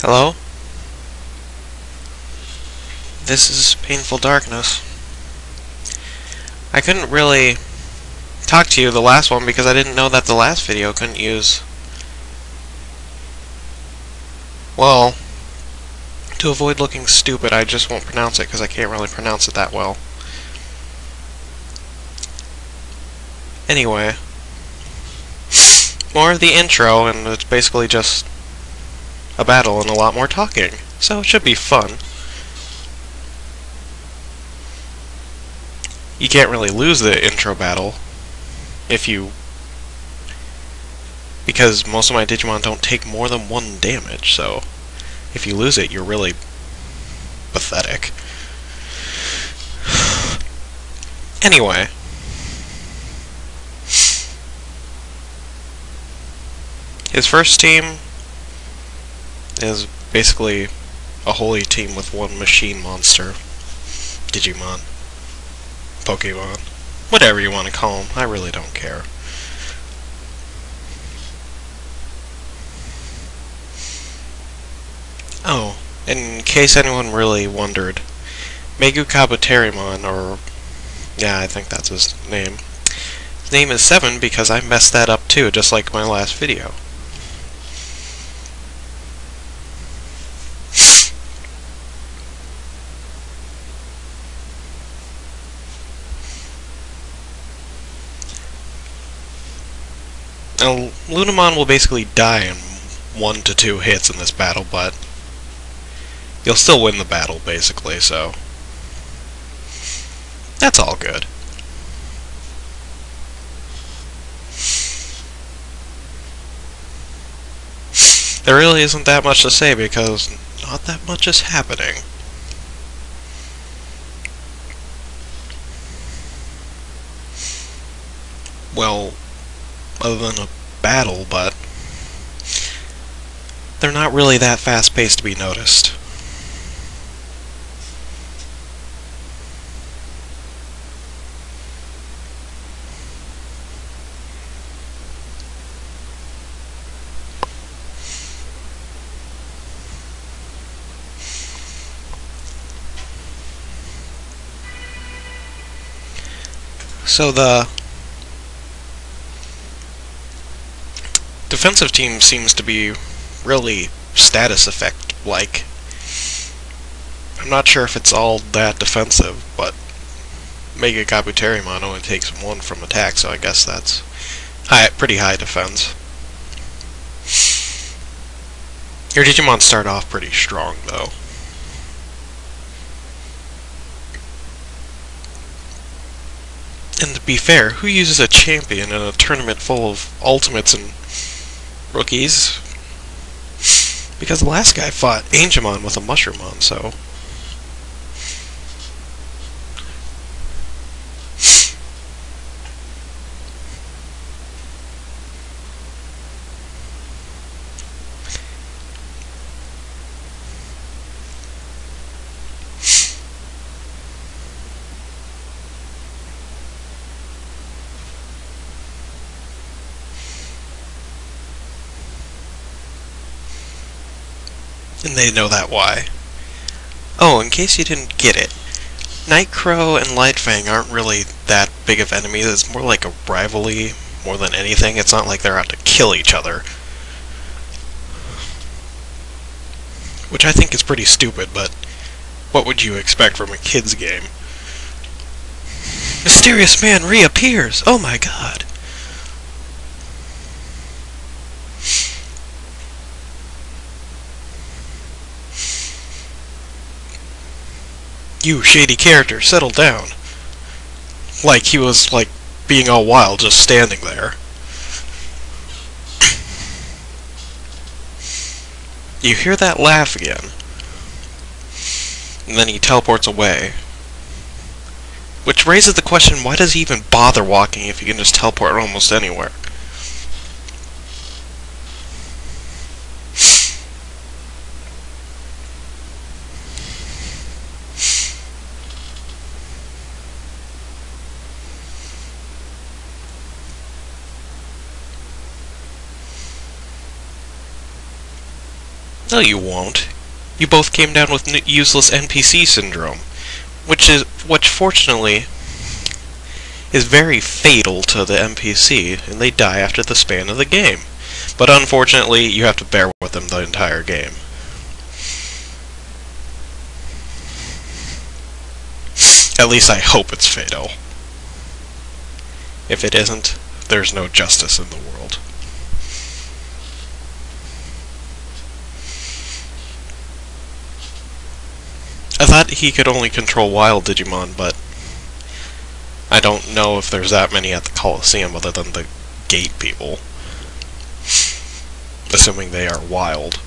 Hello? This is Painful Darkness. I couldn't really talk to you the last one because I didn't know that the last video couldn't use... Well, to avoid looking stupid, I just won't pronounce it because I can't really pronounce it that well. Anyway, more of the intro, and it's basically just a battle and a lot more talking, so it should be fun. You can't really lose the intro battle because most of my Digimon don't take more than 1 damage, so if you lose it, you're really pathetic. Anyway, his first team is basically a holy team with 1 machine monster, Digimon, Pokemon, whatever you want to call them, I really don't care. Oh, in case anyone really wondered, Megu Kabuterimon, or... yeah, I think that's his name. His name is 7 because I messed that up too, just like my last video. Now, Lunamon will basically die in 1 to 2 hits in this battle, but you'll still win the battle, basically, so that's all good. There really isn't that much to say because not that much is happening. Well, other than a battle, but they're not really that fast-paced to be noticed. So the defensive team seems to be really status effect-like. I'm not sure if it's all that defensive, but Mega Kabuterimon only takes 1 from attack, so I guess that's pretty high defense. Your Digimon start off pretty strong, though. And to be fair, who uses a champion in a tournament full of ultimates and rookies? Because the last guy fought Angemon with a Mushroomon, so... and they know that why. Oh, in case you didn't get it, Nightcrow and Lightfang aren't really that big of enemies. It's more like a rivalry more than anything. It's not like they're out to kill each other. Which I think is pretty stupid, but what would you expect from a kid's game? Mysterious man reappears! Oh my god! You shady character, settle down. Like he was, like, being all wild just standing there. You hear that laugh again. And then he teleports away. Which raises the question, why does he even bother walking if he can just teleport almost anywhere? No, you won't. You both came down with useless NPC syndrome, which fortunately is very fatal to the NPC, and they die after the span of the game. But unfortunately, you have to bear with them the entire game. At least I hope it's fatal. If it isn't, there's no justice in the world. I thought he could only control wild Digimon, but I don't know if there's that many at the Coliseum other than the gate people. Assuming they are wild.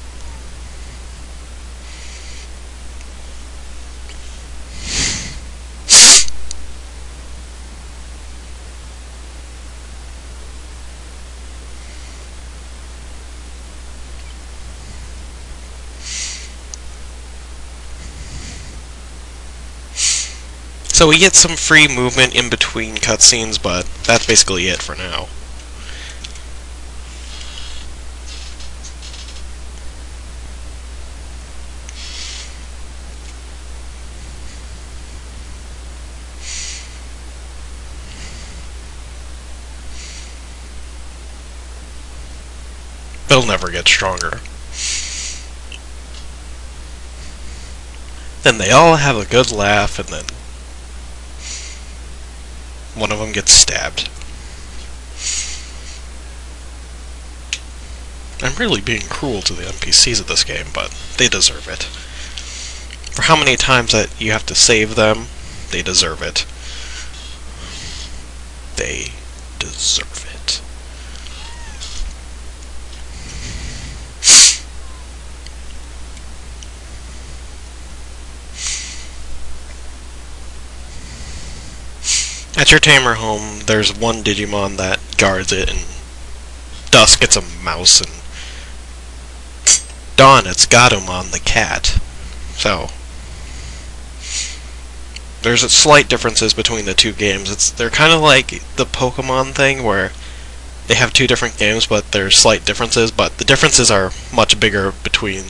So we get some free movement in between cutscenes, but that's basically it for now. They'll never get stronger. Then they all have a good laugh, and then one of them gets stabbed. I'm really being cruel to the NPCs of this game, but they deserve it. For how many times that you have to save them, they deserve it. They deserve it. At your tamer home, there's one Digimon that guards it, and Dusk gets a mouse, and Dawn, it's Gatomon the cat. So, there's slight differences between the two games. They're kind of like the Pokemon thing, where they have two different games, but there's slight differences, but the differences are much bigger between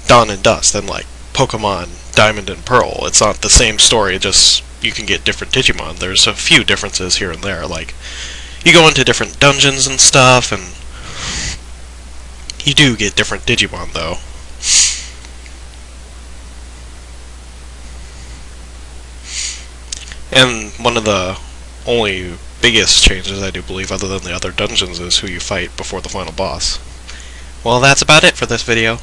Dawn and Dusk than like Pokemon Diamond and Pearl. It's not the same story, just you can get different Digimon. There's a few differences here and there, like you go into different dungeons and stuff, and you do get different Digimon though. And one of the only biggest changes, I do believe, other than the other dungeons, is who you fight before the final boss. Well, that's about it for this video.